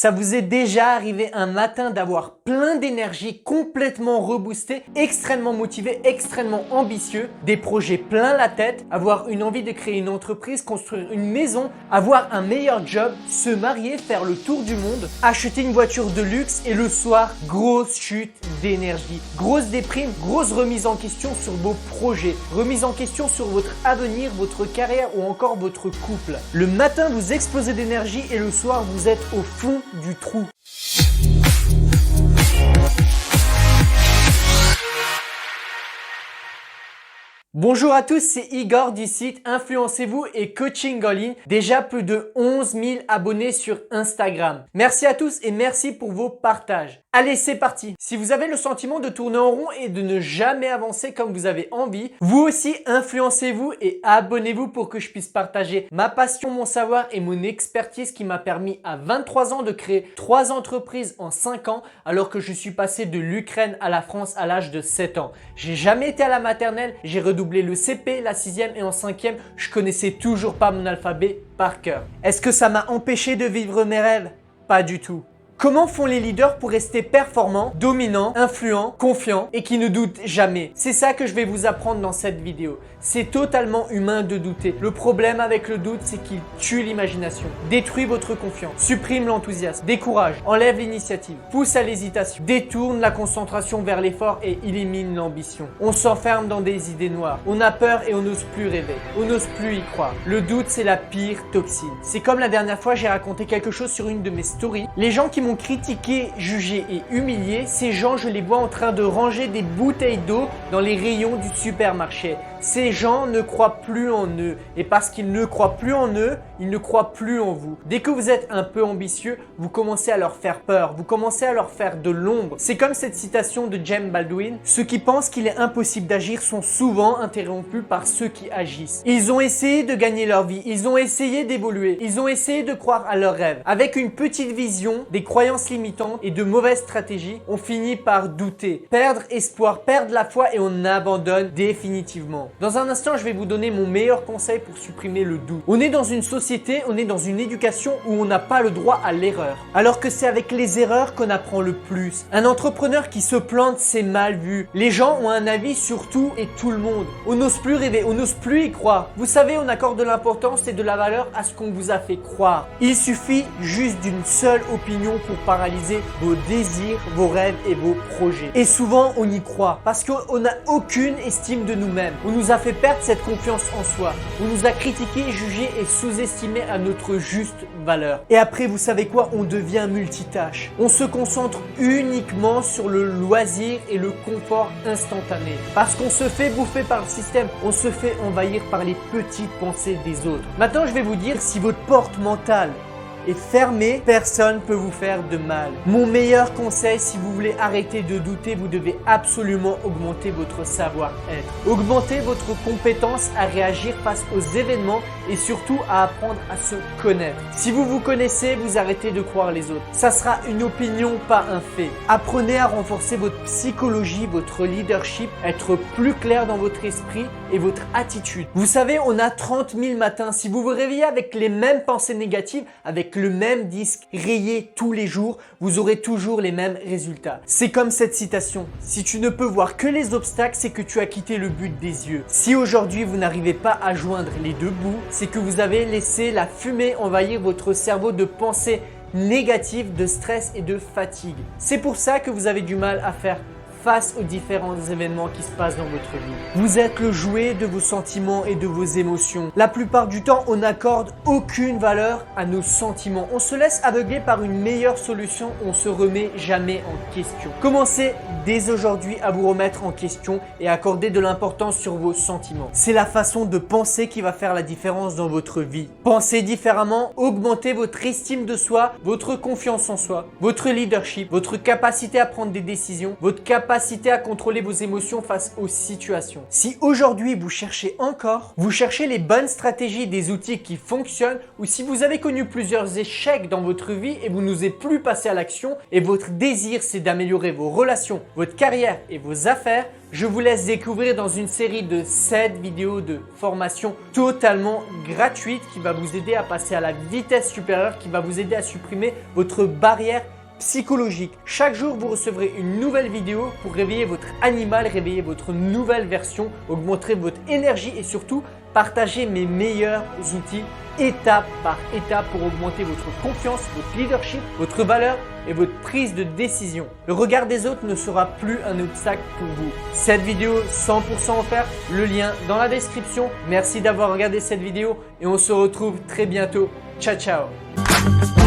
Ça vous est déjà arrivé un matin d'avoir plein d'énergie, complètement reboosté, extrêmement motivé, extrêmement ambitieux, des projets plein la tête, avoir une envie de créer une entreprise, construire une maison, avoir un meilleur job, se marier, faire le tour du monde, acheter une voiture de luxe et le soir, grosse chute d'énergie, grosse déprime, grosse remise en question sur vos projets, remise en question sur votre avenir, votre carrière ou encore votre couple. Le matin, vous explosez d'énergie et le soir, vous êtes au fond du trou. Bonjour à tous, c'est Igor du site Influencez-vous et Coaching en ligne. Déjà plus de 11 000 abonnés sur Instagram. Merci à tous et merci pour vos partages. Allez, c'est parti. Si vous avez le sentiment de tourner en rond et de ne jamais avancer comme vous avez envie, vous aussi influencez-vous et abonnez-vous pour que je puisse partager ma passion, mon savoir et mon expertise qui m'a permis à 23 ans de créer 3 entreprises en 5 ans alors que je suis passé de l'Ukraine à la France à l'âge de 7 ans. J'ai jamais été à la maternelle, j'ai redoublé le CP, la 6e et en 5e, je connaissais toujours pas mon alphabet par cœur. Est-ce que ça m'a empêché de vivre mes rêves? Pas du tout. Comment font les leaders pour rester performants, dominants, influents, confiants et qui ne doutent jamais? C'est ça que je vais vous apprendre dans cette vidéo. C'est totalement humain de douter. Le problème avec le doute, c'est qu'il tue l'imagination, détruit votre confiance, supprime l'enthousiasme, décourage, enlève l'initiative, pousse à l'hésitation, détourne la concentration vers l'effort et élimine l'ambition. On s'enferme dans des idées noires, on a peur et on n'ose plus rêver, on n'ose plus y croire. Le doute, c'est la pire toxine. C'est comme la dernière fois, j'ai raconté quelque chose sur une de mes stories. Les gens qui m'ont critiqué, jugé et humilié, ces gens, je les vois en train de ranger des bouteilles d'eau dans les rayons du supermarché. Ces gens ne croient plus en eux et parce qu'ils ne croient plus en eux, ils ne croient plus en vous. Dès que vous êtes un peu ambitieux, vous commencez à leur faire peur, vous commencez à leur faire de l'ombre. C'est comme cette citation de James Baldwin, ceux qui pensent qu'il est impossible d'agir sont souvent interrompus par ceux qui agissent. Ils ont essayé de gagner leur vie, ils ont essayé d'évoluer, ils ont essayé de croire à leurs rêves. Avec une petite vision, des croyances limitantes et de mauvaises stratégies, on finit par douter, perdre espoir, perdre la foi et on abandonne définitivement. Dans un instant, je vais vous donner mon meilleur conseil pour supprimer le doute. On est dans une société, on est dans une éducation où on n'a pas le droit à l'erreur. Alors que c'est avec les erreurs qu'on apprend le plus. Un entrepreneur qui se plante, c'est mal vu. Les gens ont un avis sur tout et tout le monde. On n'ose plus rêver, on n'ose plus y croire. Vous savez, on accorde de l'importance et de la valeur à ce qu'on vous a fait croire. Il suffit juste d'une seule opinion pour paralyser vos désirs, vos rêves et vos projets. Et souvent, on y croit parce qu'on n'a aucune estime de nous-mêmes. On nous a fait perdre cette confiance en soi. On nous a critiqué, jugé et sous-estimé à notre juste valeur. Et après, vous savez quoi? On devient multitâche. On se concentre uniquement sur le loisir et le confort instantané. Parce qu'on se fait bouffer par le système, on se fait envahir par les petites pensées des autres. Maintenant, je vais vous dire si votre porte mentale est fermé, personne ne peut vous faire de mal. Mon meilleur conseil, si vous voulez arrêter de douter, vous devez absolument augmenter votre savoir-être. Augmenter votre compétence à réagir face aux événements et surtout à apprendre à se connaître. Si vous vous connaissez, vous arrêtez de croire les autres. Ça sera une opinion, pas un fait. Apprenez à renforcer votre psychologie, votre leadership, être plus clair dans votre esprit et votre attitude. Vous savez, on a 30 000 matins. Si vous vous réveillez avec les mêmes pensées négatives, avec le même disque rayé tous les jours, vous aurez toujours les mêmes résultats. C'est comme cette citation. Si tu ne peux voir que les obstacles, c'est que tu as quitté le but des yeux. Si aujourd'hui vous n'arrivez pas à joindre les deux bouts, c'est que vous avez laissé la fumée envahir votre cerveau de pensées négatives, de stress et de fatigue. C'est pour ça que vous avez du mal à faire face aux différents événements qui se passent dans votre vie. Vous êtes le jouet de vos sentiments et de vos émotions. La plupart du temps, on n'accorde aucune valeur à nos sentiments. On se laisse aveugler par une meilleure solution, on se remet jamais en question. Commencez dès aujourd'hui à vous remettre en question et à accorder de l'importance sur vos sentiments. C'est la façon de penser qui va faire la différence dans votre vie. Pensez différemment, augmentez votre estime de soi, votre confiance en soi, votre leadership, votre capacité à prendre des décisions, votre capacité capacité à contrôler vos émotions face aux situations. Si aujourd'hui vous cherchez encore, vous cherchez les bonnes stratégies, des outils qui fonctionnent, ou si vous avez connu plusieurs échecs dans votre vie et vous n'osez plus passer à l'action et votre désir c'est d'améliorer vos relations, votre carrière et vos affaires, je vous laisse découvrir dans une série de 7 vidéos de formation totalement gratuite qui va vous aider à passer à la vitesse supérieure, qui va vous aider à supprimer votre barrière psychologique. Chaque jour, vous recevrez une nouvelle vidéo pour réveiller votre animal, réveiller votre nouvelle version, augmenter votre énergie et surtout partager mes meilleurs outils étape par étape pour augmenter votre confiance, votre leadership, votre valeur et votre prise de décision. Le regard des autres ne sera plus un obstacle pour vous. Cette vidéo 100% offerte, le lien dans la description. Merci d'avoir regardé cette vidéo et on se retrouve très bientôt. Ciao, ciao!